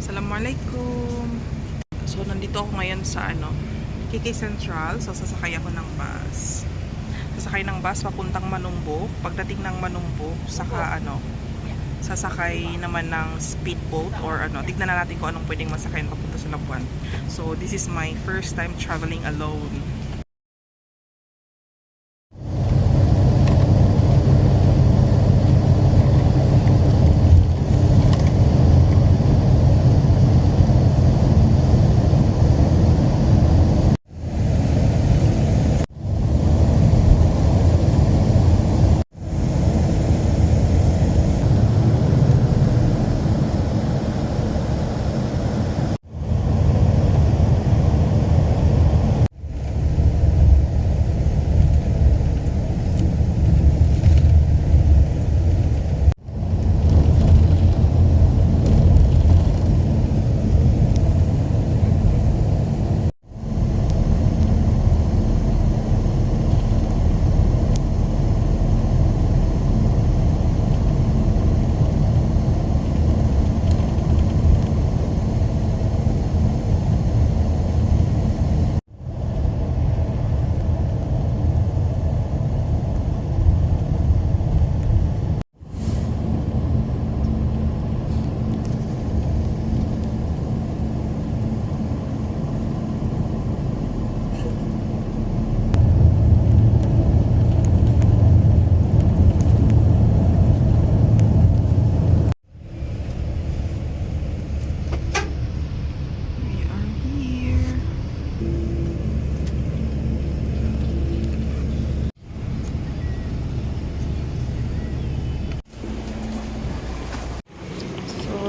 Assalamualaikum. So, nandito ako ngayon sa KK Central. So, sasakay ako ng bus. Sasakay ng bus papuntang Manumbok. Pagdating ng Manumbok, sasakay naman ng speedboat or tignan na natin kung anong pwedeng masakayan papunta sa Labuan. So, this is my first time traveling alone.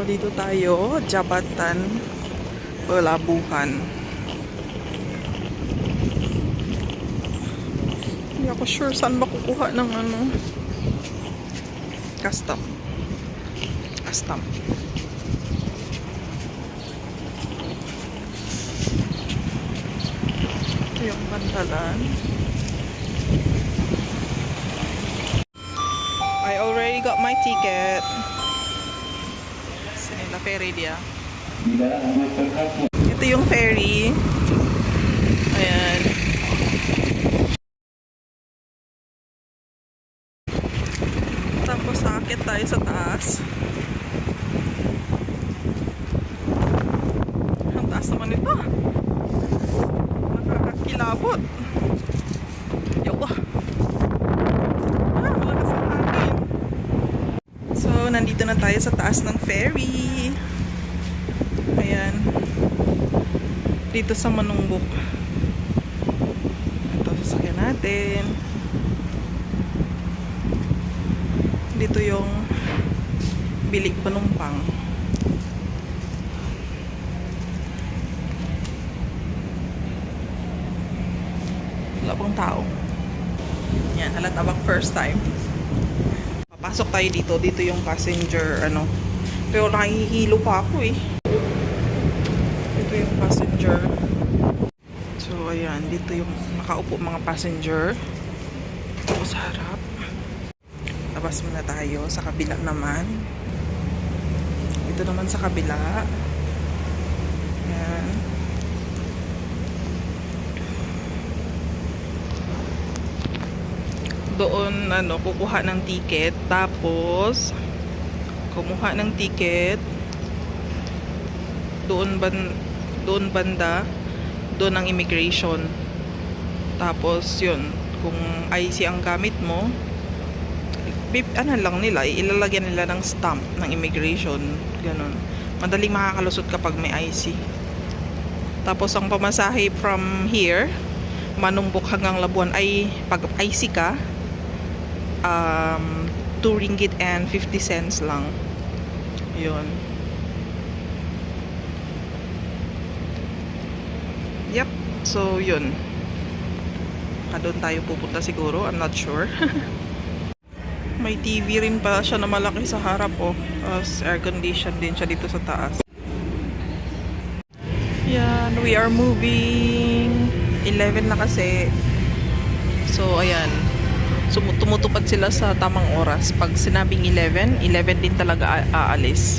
Dito tayo, Jabatan, Pelabuhan. Hindi ako sure saan ba kukuha ng custom. Ito yung pantalan. I already got my ticket. La ferry dia. Ito yung ferry. Ayan. Tapos aakit tayo sa taas. Ang taas naman ito. Nakakakilabot. Yawa. Malakas ang hangin. So, nandito na tayo sa taas ng ferry. Ayan. Dito sa Manumbok. Ito, sasakyan natin. Dito yung bilik panumpang. Wala pang tao. Yan, halata bang first time. Papasok tayo dito. Dito yung passenger, Pero nakihilo pa ako eh. Ito yung passenger. So, ayan. Dito yung nakaupo mga passenger. Tapos sa harap. Labas muna tayo. Sa kabila naman. Dito naman sa kabila. Ayan. Doon, kukuha ng ticket. Tapos, kumuha ng ticket. Doon banda. Doon ang immigration. Tapos, yun. Kung IC ang gamit mo, lang nila, ilalagyan nila ng stamp ng immigration. Ganun. Madaling makakalusot kapag may IC. Tapos, ang pamasahe from here, Manumbok hanggang Labuan ay, pag IC ka, 2 ringgit and 50 cents lang. Yun. Yep. So, yun. Doon tayo pupunta siguro. I'm not sure. May TV rin pa siya na malaki sa harap, oh. Air condition din siya dito sa taas. Yan. We are moving. 11 na kasi. So, ayan. Tumutupad sila sa tamang oras. Pag sinabing 11 din talaga aalis.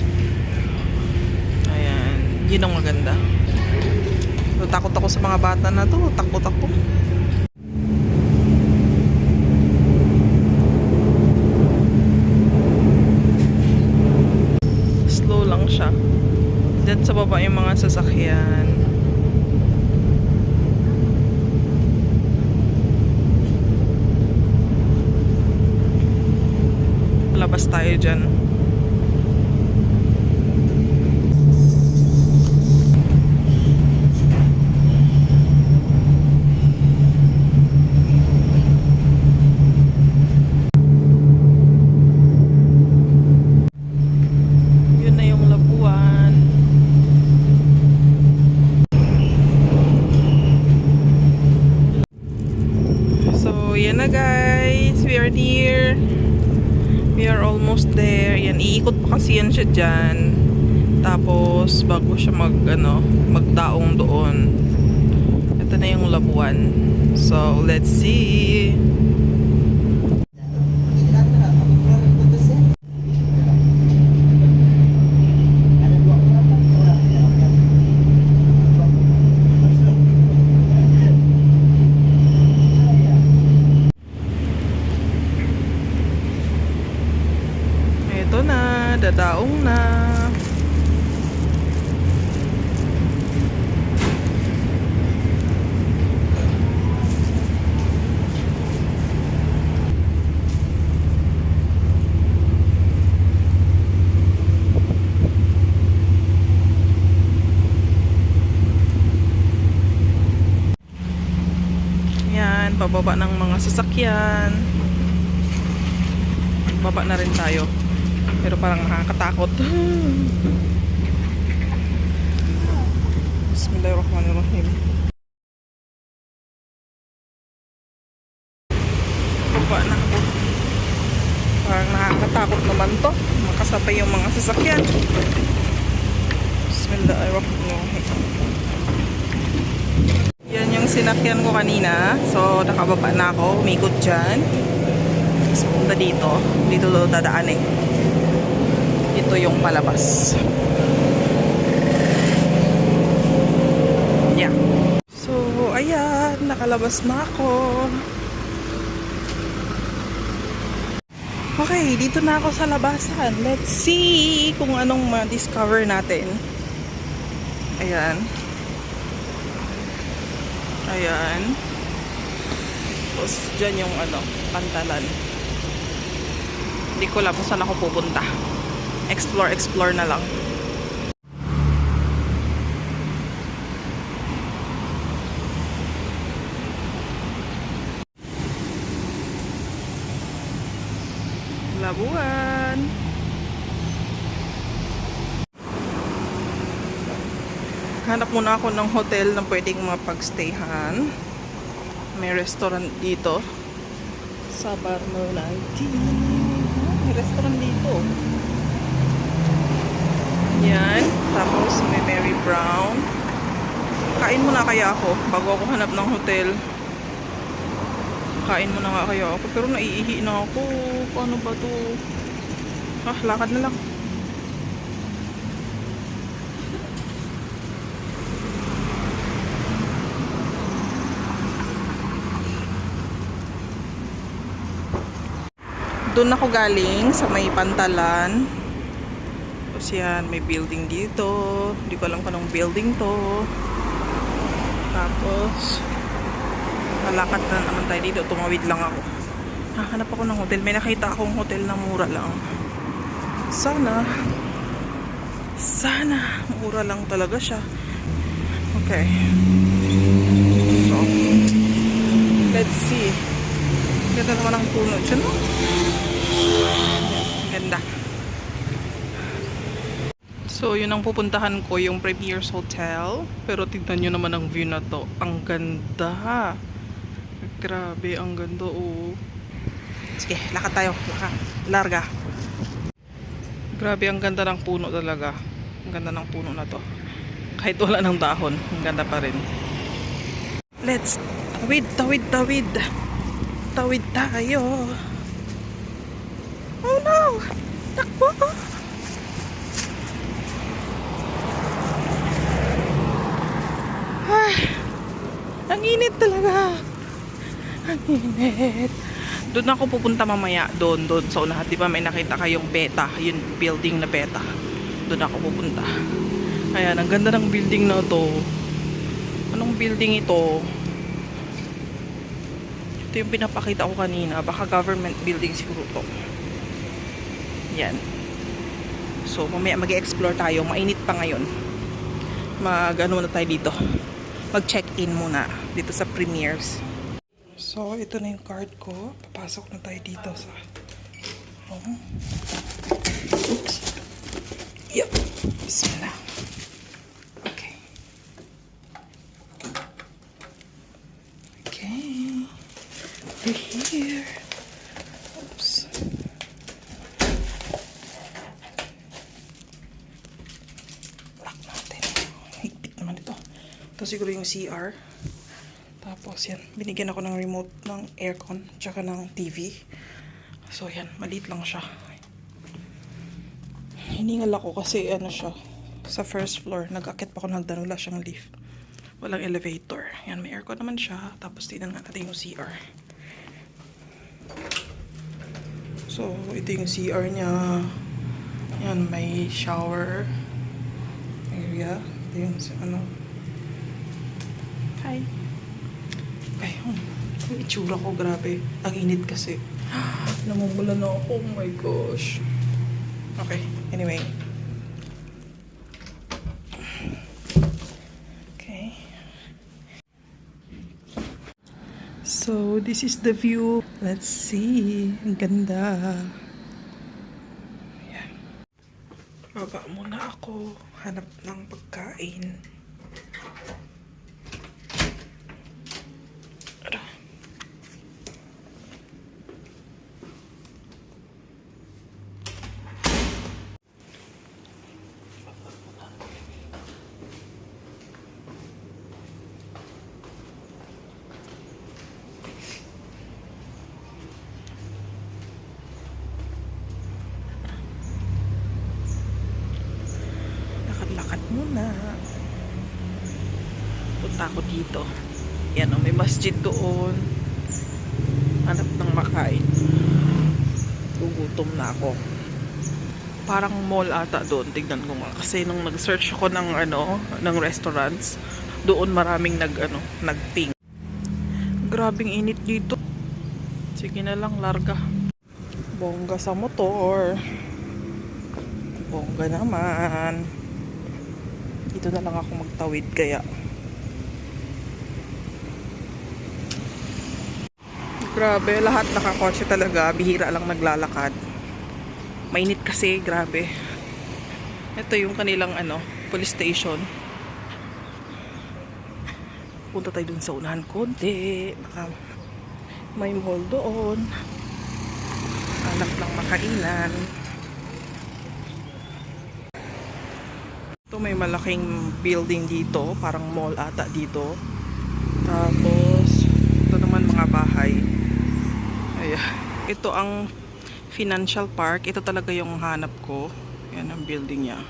Ayan. Yun ang maganda. So, takot ako sa mga bata na to. Takbo-takbo. Slow lang siya. Diyan sa baba yung mga sasakyan. Labas tayo dyan. Yun na yung Labuan. So, yan na guys. We are near. We are almost there. Yan, iikot pa kasi yan siya dyan. Tapos, bago siya magdaong doon. Ito na yung Labuan. So, let's see. Ito na, dadaong na. Yan, pababa ng mga sasakyan. Baba na rin tayo. Pero parang nakakatakot. Bismillahirrahmanirrahim. Baba na ako. Parang nakakatakot naman to. Makasabay yung mga sasakyan. Bismillahirrahmanirrahim. Yan yung sinakyan ko kanina. So, nakababa na ako. Umikot dyan. Tapos punta dito. Dito dadaanin. Ito yung palabas. Yeah. So, ayan. Nakalabas na ako. Okay, dito na ako sa labasan. Let's see kung anong ma-discover natin. Ayan. Ayan. Tapos, dyan yung pantalan. Hindi ko alam kung saan ako pupunta. Explore na lang. Labuan. Hanap muna ako ng hotel na pwedeng mapagstayhan. May restaurant dito sa Barnolante. May restaurant dito. Yan. Tapos may Mary Brown. Kain muna kaya ako bago ako hanap ng hotel. Kain muna nga kaya ako. Pero naiihi na ako. Paano ba to? Lakad na lang. Doon ako galing sa may pantalan. Tapos yan, may building dito. Hindi ko alam kung anong building to. Tapos, malakad na naman tayo dito. Tumawid lang ako. Hanap ako ng hotel. May nakita akong hotel na mura lang. Sana mura lang talaga siya. Okay. So, let's see. Ganda naman ang puno dyan, no? Ganda. So, yun ang pupuntahan ko, yung Premier's Hotel. Pero tignan nyo naman ang view na to. Ang ganda. Grabe, ang ganda, oh. Sige, lakad tayo. Larga. Grabe, ang ganda ng puno talaga. Ang ganda ng puno na to. Kahit wala ng dahon, ang ganda pa rin. Let's tawid tayo. Oh no! Takbo! talaga. Ang init. Doon ako pupunta mamaya. Doon sa unahan. Diba may nakita kayong beta. Yung building na beta. Doon ako pupunta. Ayan, ang ganda ng building na to. Anong building ito? Ito yung pinapakita ko kanina. Baka government building siguro to. Yan. So, mamaya mag-explore tayo. Mainit pa ngayon. Mag-ano na tayo dito. Mag-check-in muna dito sa Premiers. So, ito na yung card ko. Papasok na tayo dito sa... Oops. Yep. Bismillah. Okay. Okay. We're here. Oops. Lock natin. Higpit naman ito. Ito siguro yung CR. Tapos yan, binigyan ako ng remote ng aircon tsaka ng TV. So yan, maliit lang siya. Hiningal ako kasi ano siya, sa first floor. Nag-akit pa ako, nagdanula siyang lift. Walang elevator. Yan, may aircon naman siya. Tapos tignan nga natin yung CR. So, ito yung CR niya. Yan, may shower area. Ito yung ano. Hi. Ayun. Yung itsura ko, grabe. Ang init kasi. Namumula na ako. Oh my gosh. Okay. Anyway. Okay. So, this is the view. Let's see. Ang ganda. Ayan. Baba muna ako. Hanap ng pagkain. Lakad muna. Punta ako dito. Yan o, may masjid doon. Hanap ng makain. Gugutom na ako. Parang mall ata doon. Tignan ko nga. Kasi nung nag-search ako ng ano, ng restaurants, doon maraming nag-ping. Grabing init dito. Sige na lang, larga. Bongga sa motor. Bongga naman. Dito na lang ako magtawid kaya. Grabe, lahat nakakotse talaga. Bihira lang naglalakad. Mainit kasi, grabe. Ito yung kanilang police station. Punta tayo dun sa unahan konti. Baka may mall doon. Hanap lang makainan. Ito may malaking building dito. Parang mall ata dito. Tapos ito naman mga bahay. Ayan. Ito ang Financial Park. Ito talaga yung hanap ko. Yan ang building niya.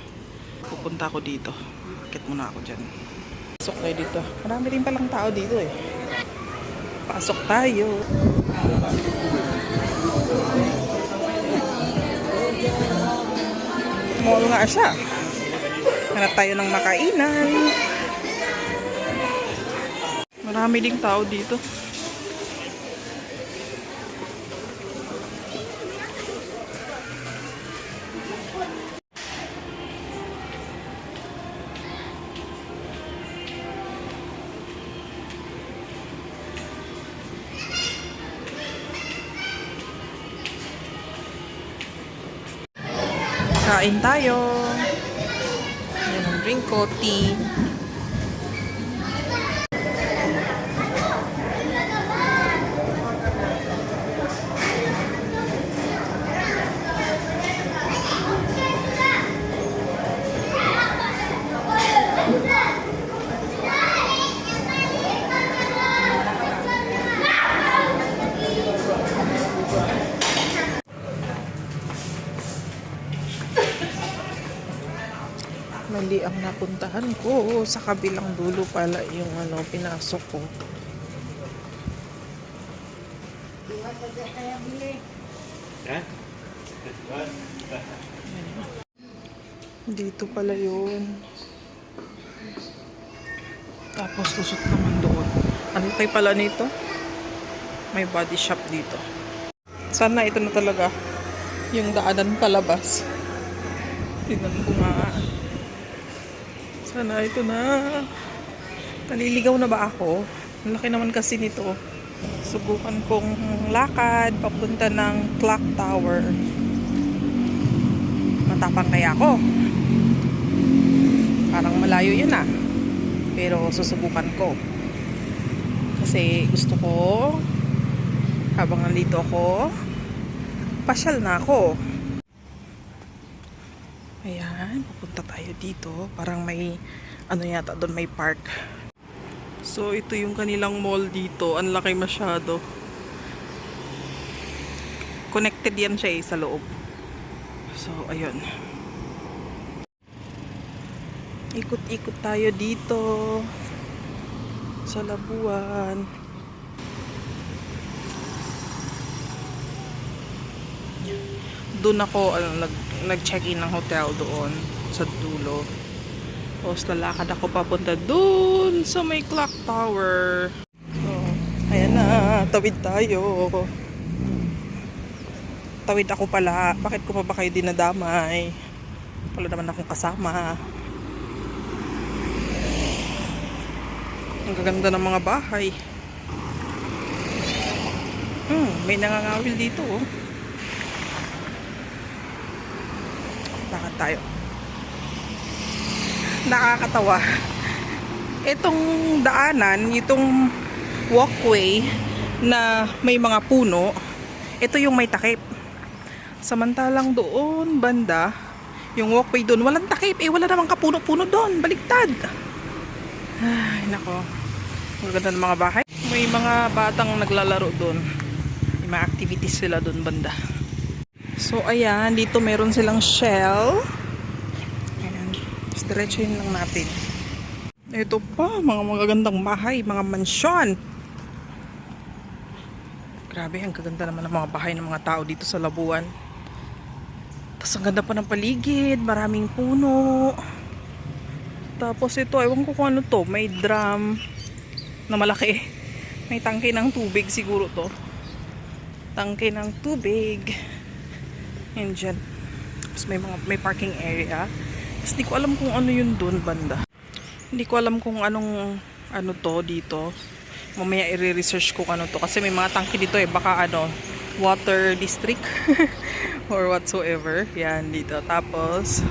Pupunta ako dito. Akit muna ako dyan. Pasok tayo dito. Marami rin palang tao dito eh. Pasok tayo. Mall nga siya. Hanap tayo ng makainan. Marami ding tao dito. Kain tayo. Yan ang drink ko, tea. Mali ang napuntahan ko. Sa kabilang dulo pala yung pinasok ko. Ha? Dito pala yun. Tapos lusot naman doon. Ano kayo pala nito? May body shop dito. Sana ito na talaga yung daanan palabas. Tingnan ko nga. Sana ito na. Naliligaw na ba ako? Ang laki naman kasi nito. Subukan kong lakad papunta ng clock tower. Matapang kaya ako. Parang malayo yun ah. Pero susubukan ko. Kasi gusto ko habang nandito ako, pasyal na ako. Ayan, pupunta tayo dito. Parang may, ano yata doon, may park. So, ito yung kanilang mall dito. Ang laki masyado. Connected yan siya sa loob. So, ayun. Ikot-ikot tayo dito sa Labuan. Doon ako nag-check-in ng hotel doon sa dulo. Tapos lalakad ako papunta doon sa may clock tower. So, ayan na, tawid tayo. Tawid ako pala. Bakit ko pa ba kayo dinadamay? Wala naman akong kasama. Ang gaganda ng mga bahay. May nangangawil dito oh. Lakad tayo. Nakakatawa. Itong daanan, itong walkway na may mga puno, ito yung may takip. Samantalang doon, banda, yung walkway doon, walang takip. Wala namang kapuno-puno doon. Baliktad. Ay, nako. Ang ganda ng mga bahay. May mga batang naglalaro doon. May mga activities sila doon, banda. So, ayan. Dito meron silang shell. Ayan. Just diretsuhin lang natin. Ito pa, mga magagandang bahay. Mga mansyon. Grabe, ang gaganda naman ng mga bahay ng mga tao dito sa Labuan. Tapos, ang ganda pa ng paligid. Maraming puno. Tapos, ito, ewan ko kung ano to. May drum na malaki. May tangke ng tubig siguro to. Tangke ng tubig. Yan dyan. Tapos may parking area. Tapos di ko alam kung ano yun doon banda. Hindi ko alam kung anong ano to dito. Mamaya i-research ko ano to. Kasi may mga tangke dito eh. Baka ano, water district. Or whatsoever. Yan dito. Tapos,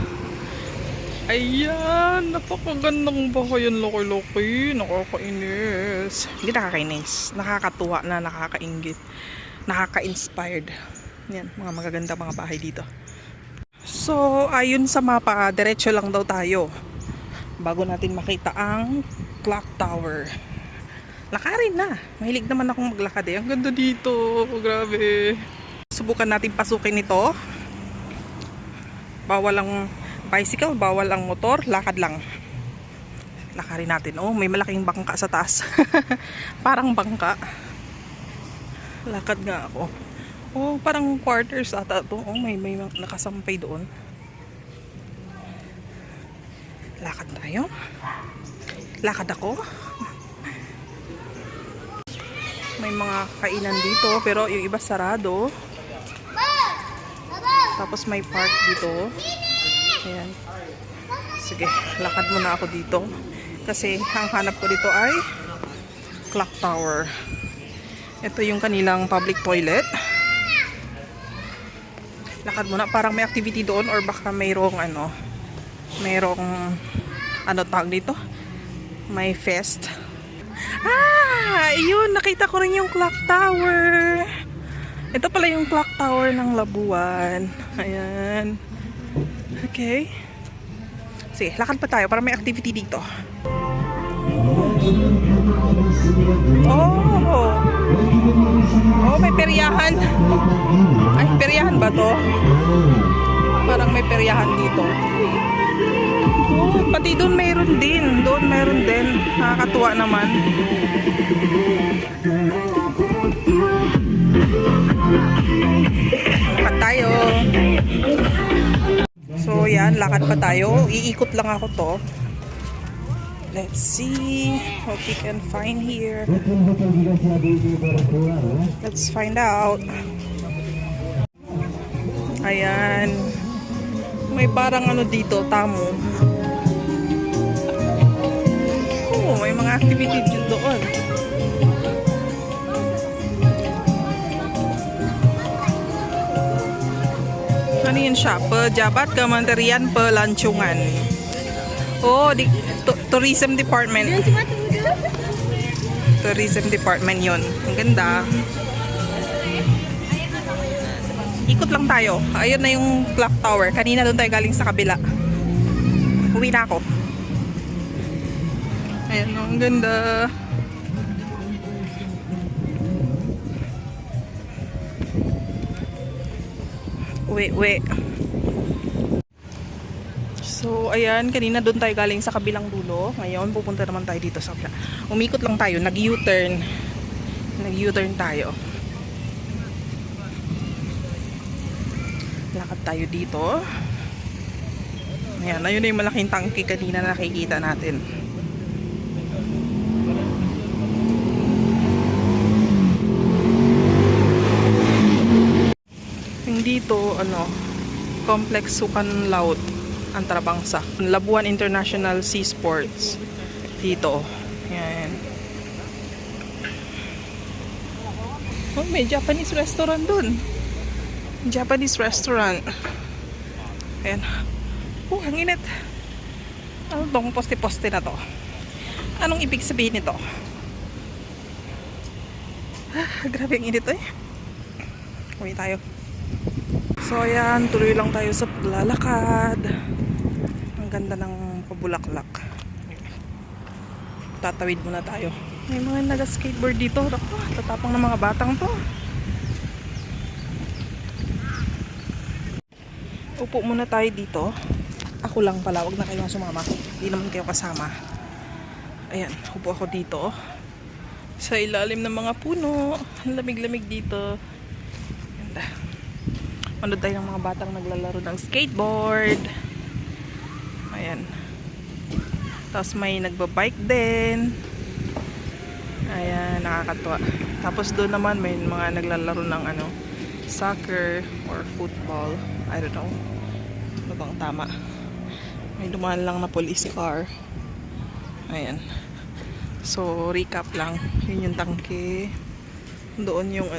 ayan. Napakagandang bahay yan. Laki-laki. Nakakainis. Hindi nakakainis. Nakakatuwa na nakakaingit. Nakaka-inspired. Yan, mga magaganda mga bahay dito. So, ayun sa mapa, diretso lang daw tayo bago natin makita ang clock tower. Lakarin na. Mahilig naman akong maglakad eh. Ang ganda dito. Grabe. Subukan natin pasukin ito. Bawal ang bicycle, bawal ang motor. Lakad lang. Lakarin natin. Oh, may malaking bangka sa taas. Parang bangka. Lakad nga ako. Oh, parang quarters ata to. Oh, may nakasampay doon. Lakad tayo. Lakad ako. May mga kainan dito, pero yung iba sarado. Tapos may park dito. Ayan. Sige, lakad muna ako dito. Kasi ang hanap ko dito ay clock tower. Ito yung kanilang public toilet. Lakad muna, parang may activity doon or baka mayroong tawag dito? May fest. Yun, nakita ko rin yung clock tower. Ito pala yung clock tower ng Labuan. Ayan. Okay. Sige, lakad pa tayo para may activity dito. Oh, may peryahan. Ay, peryahan ba to? Parang may peryahan dito. Oh, pati doon mayroon din. Doon mayroon din. Nakakatuwa naman. Ayan, lakad pa tayo. Iikot lang ako to. Let's see what we can find here. Let's find out. Ayan. May parang ano dito, tamo. Oh, may mga activity dito doon. Ano yun siya? Pejabat Kementerian Pelancongan. Oh, Tourism Department. Tourism Department yun. Ang ganda. Ikot lang tayo. Ayun na yung clock tower. Kanina doon tayo galing sa kabila. Uwi na ako. Ayan, ang ganda. Uwi. So, ayan, kanina doon tayo galing sa kabilang dulo. Ngayon, pupunta naman tayo dito sa kabila. Umikot lang tayo, nag-U-turn. Nag-U-turn tayo. Lakad tayo dito. Ayan, ayun na yung malaking tangke kanina na nakikita natin. Yung dito, Complex Sukan Laut, Antrabangsa. Labuan International Seasports. Dito. Ayan. Oh, may Japanese restaurant dun. Japanese restaurant. Ayan. Oh, ang init. Ano tong poste-poste na to? Anong ibig sabihin nito? Grabe ang init eh. Uwi tayo. So ayan, tuloy lang tayo sa paglalakad. Ang ganda ng pabulaklak. Tatawid muna tayo. May mga naga-skateboard dito. Tatapang ng mga batang to. Upo muna tayo dito. Ako lang pala, wag na kayo sumama. Hindi naman kayo kasama. Ayan, upo ako dito. Sa ilalim ng mga puno. Ang lamig-lamig dito. Ganda. Manood tayo ng mga batang naglalaro ng skateboard. Ayan. Tapos may nagbabike din. Ayan, nakakatuwa. Tapos doon naman may mga naglalaro ng soccer or football. I don't know. Ano bang tama? May dumaan lang na police car. Ayan. So, recap lang. Yun yung tangke. Doon yung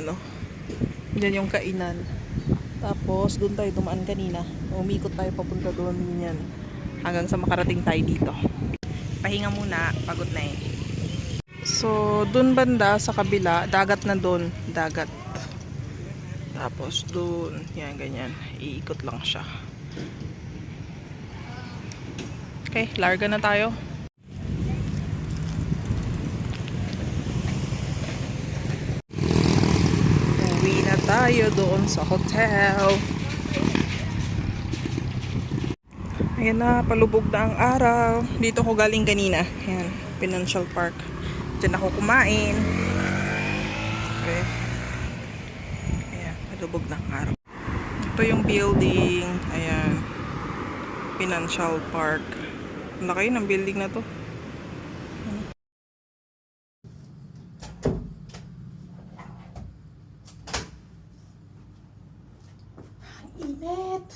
Diyan yung kainan. Tapos, doon tayo dumaan kanina. Umikot tayo papunta doon. Yan. Hanggang sa makarating tayo dito. Pahinga muna. Pagod na eh. So, doon banda sa kabila. Dagat na doon. Dagat. Tapos doon. Yan, ganyan. Iikot lang siya. Okay, larga na tayo. Uwi na tayo doon sa hotel. Ayan na, palubog na ang araw. Dito ko galing kanina. Ayan, Financial Park. Diyan ako kumain. Okay. Ayan, palubog na ang araw. Ito yung building. Ayan. Financial Park. Ang laki ng building na to. Init.